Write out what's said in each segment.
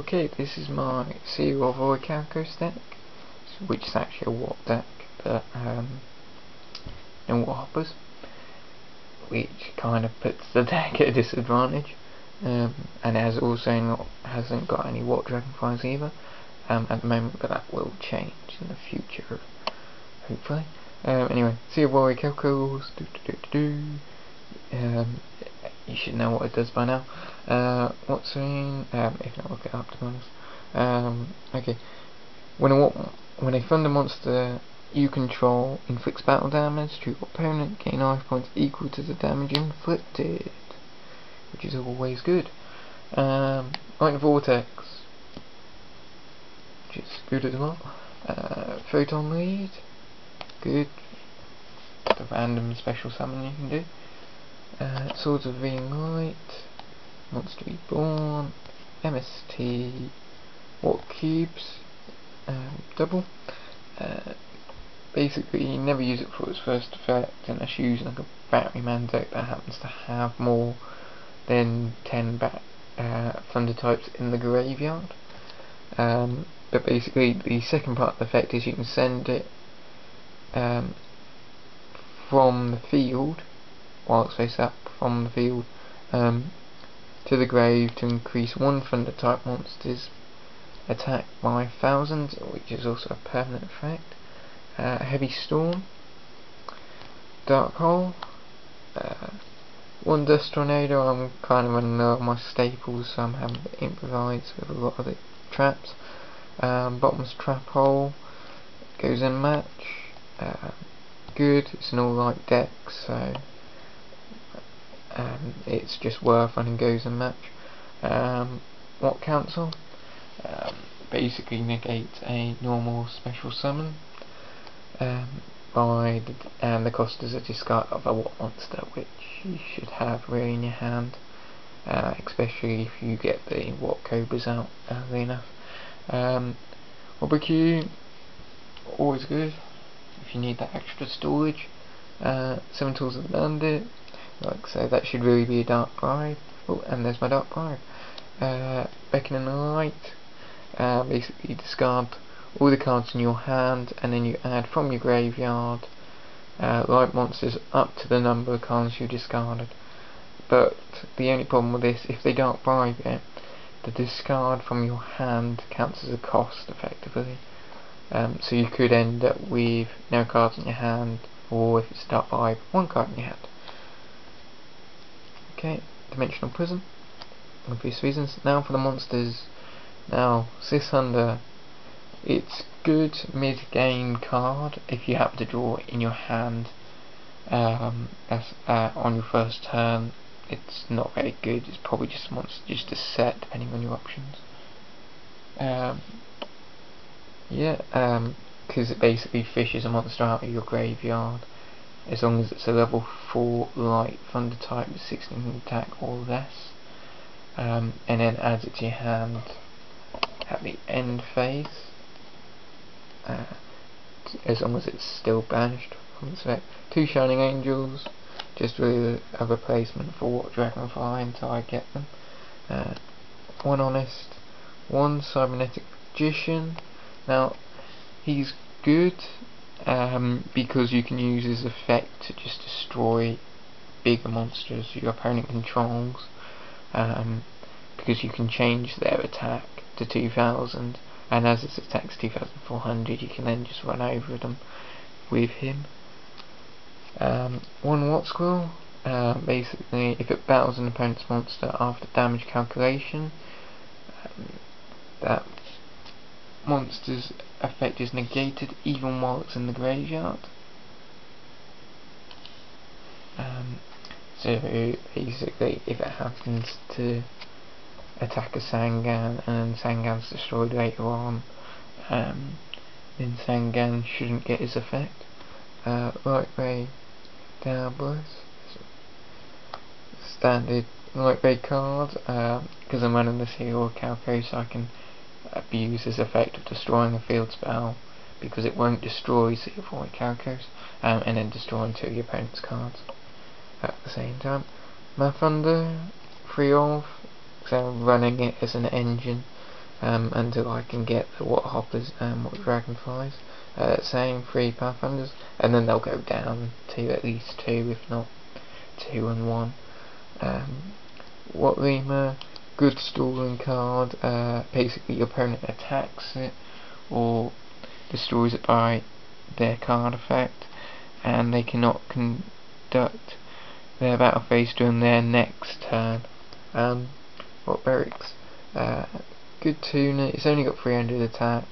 Okay, this is my Sea of Orichalcos deck, which is actually a Watt deck, but no watthoppers, which kind of puts the deck at a disadvantage, and it hasn't got any wattdragonflys either at the moment, but that will change in the future, hopefully. Anyway, Sea of Orichalcos, you should know what it does by now. What's in? If not, look it up, to be honest. Okay. When a thunder monster you control inflicts battle damage to your opponent, gain life points equal to the damage inflicted, which is always good. Lightning Vortex, which is good as well. Photon Lead, good. The random special summon you can do. Swords of Reading Light, Monster Reborn, MST, Watt Cubes, double. Basically, you never use it for its first effect unless you use like a Batteryman deck that happens to have more than 10 thunder types in the graveyard. But basically, the second part of the effect is you can send it from the field, while it's face up from the field, to the grave to increase one thunder type monster's attack by 1000, which is also a permanent effect. Heavy Storm, Dark Hole, one Dust Tornado. I'm kind of running low on my staples, so I'm having to improvise with a lot of the traps. Bottom's Trap Hole goes in match. Good, it's an all-light deck, so it's just worth running goes in match. What Cancel? Basically negates a normal special summon by the cost as a discard of a Watt monster, which you should have really in your hand, especially if you get the Watt Cobras out early enough. Barbecue, always good if you need that extra storage. 7 Tools of the Bandit, like I say, that should really be a Dark Bribe. Oh, and there's my Dark Bribe. Beacon in the Light, basically discard all the cards in your hand, and then you add from your graveyard light monsters up to the number of cards you discarded. But the only problem with this, if they Dark Bribe it, the discard from your hand counts as a cost effectively. So you could end up with no cards in your hand, or if it's Dark Bribe, 1 card in your hand. Okay, Dimensional Prism, obvious reasons. Now for the monsters. Now, Hunder, it's good mid-game card if you happen to draw it in your hand on your first turn. It's not very good, it's probably just a monster just a set depending on your options. Because it basically fishes a monster out of your graveyard as long as it's a level 4 light thunder type with 16 attack or less, and then adds it to your hand at the end phase, as long as it's still banished from its effect. 2 Shining Angels, just really a replacement for Wattdragonfly until I get them. 1 Honest, 1 Cybernetic Magician. Now, he's good because you can use his effect to just destroy bigger monsters your opponent controls, because you can change their attack to 2000, and as its attack's 2400 you can then just run over them with him. 1 Watt Squirrel, basically if it battles an opponent's monster after damage calculation, that monster's effect is negated even while it's in the graveyard. So basically if it happens to attack a Sangan and Sangan's destroyed later on, then Sangan shouldn't get his effect. Light Ray Dabblers, standard Light Ray card, because I'm running the Sea of Orichalcos, so I can abuse his effect of destroying a field spell, because it won't destroy Sea of Orichalcos, and then destroying 2 of your opponent's cards at the same time. My Thunder, free off, so I'm running it as an engine, until I can get the watthoppers and wattdragonflys. Same 3 pathfinders, and then they'll go down to at least 2, if not 2 and 1. Watt good stalling card. Basically your opponent attacks it or destroys it by their card effect, and they cannot conduct their battle phase during their next turn. Barracks, good tuner. It's only got 300 attack.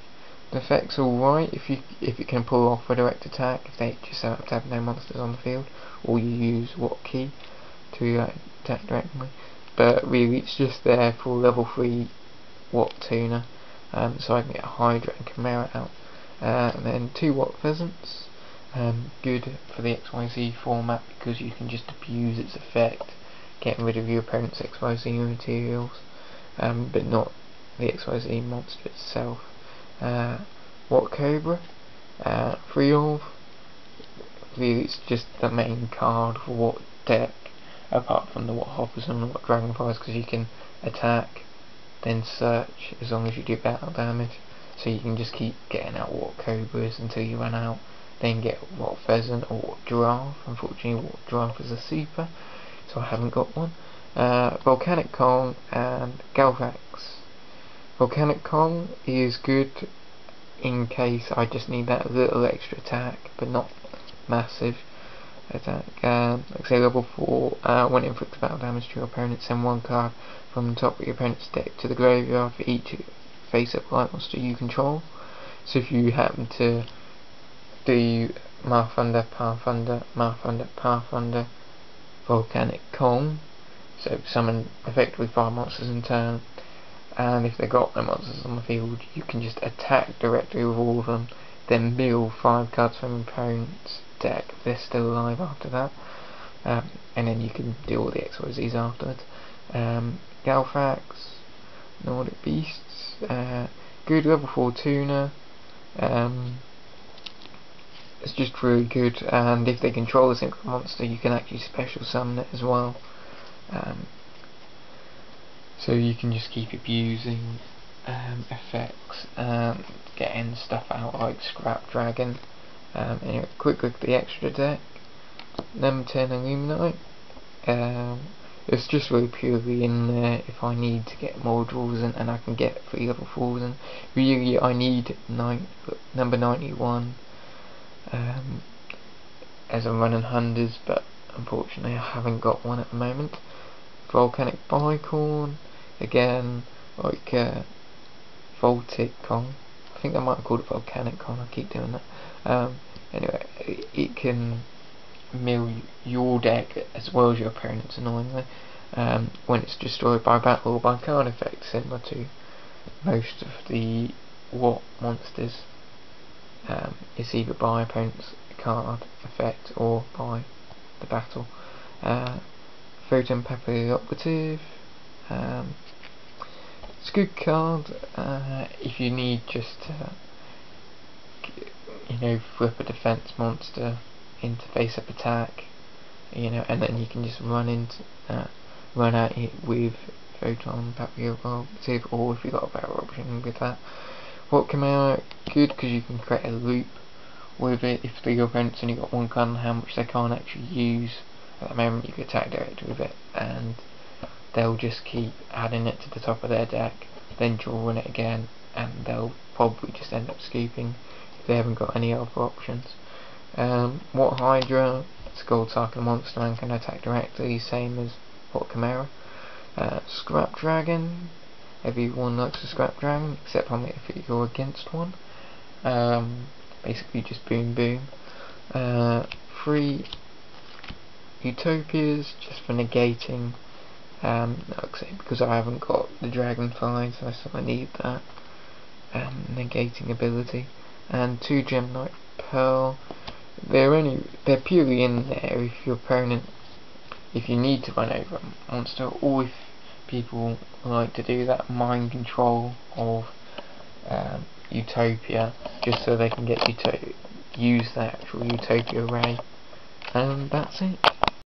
The effect's alright if it can pull off a direct attack, if they just have to have no monsters on the field, or you use Watt key to attack directly. But really it's just there for level 3 Watt tuner, so I can get a Hydra and Chimera out. And then 2 Watt pheasants, good for the XYZ format because you can just abuse its effect, getting rid of your opponent's XYZ materials, but not the XYZ monster itself. Watt Cobra, 3 of. Really it's just the main card for Watt deck, apart from the watthoppers and the wattdragonflys, because you can attack, then search as long as you do battle damage. So you can just keep getting out Watt Cobras until you run out, then get Watt Pheasant or Watt Giraffe. Unfortunately Watt Giraffe is a super, so I haven't got one. Volcanic Kong and Galvax. Volcanic Kong is good in case I just need that little extra attack, but not massive attack. Like say level 4, when it inflicts battle damage to your opponent, send 1 card from the top of your opponent's deck to the graveyard for each face-up light monster you control. So if you happen to do Marthunder, Pathfinder, Marthunder, Pathfinder, Volcanic Kong, so summon effectively 5 monsters in turn, and if they got no monsters on the field, you can just attack directly with all of them, then mill 5 cards from your opponent's deck if they're still alive after that, and then you can do all the XYZs afterwards. Galvax, Nordic Beasts, good level 4 tuner. It's just really good, and if they control a single monster you can actually special summon it as well. So you can just keep abusing effects and getting stuff out like Scrap Dragon. Anyway, quick look at the extra deck. Number 10 Illuminate. It's just really purely in there if I need to get more draws in, and I can get 3 level 4s in. Really I need number 91 as I'm running hundreds, but unfortunately I haven't got one at the moment. Volcanic Bicorn, again like Voltic Kong. I think I might have called it Volcanic Kong, I keep doing that. Anyway, it can mill your deck as well as your opponent's, annoyingly, when it's destroyed by battle or by card effect, similar to most of the Watt monsters. It's either by opponent's card effect or by the battle. Photon Pepper Operative, it's a good card if you need just to flip a defense monster into face-up attack, and then you can just run at it with Photon Pepper Operative, or if you've got a better option with that. Watt Chimera, good because you can create a loop with it. If the opponent's only got 1 card on hand which they can't actually use at the moment, you can attack directly with it, and they'll just keep adding it to the top of their deck, then drawing it again, and they'll probably just end up scooping if they haven't got any other options. Watt Hydra, it's a gold cycle monster and can attack directly, same as Watt Chimera. Scrap Dragon, everyone likes a Scrap Dragon except probably if you're against one. Basically just boom boom. 3 Utopias, just for negating, like I say, because I haven't got the Dragonflies, so I need that negating ability. And 2 Gemnite Pearl. They're purely in there if you need to run over a monster, or if people like to do that mind control of Utopia, just so they can get you to use the actual Utopia array. And that's it.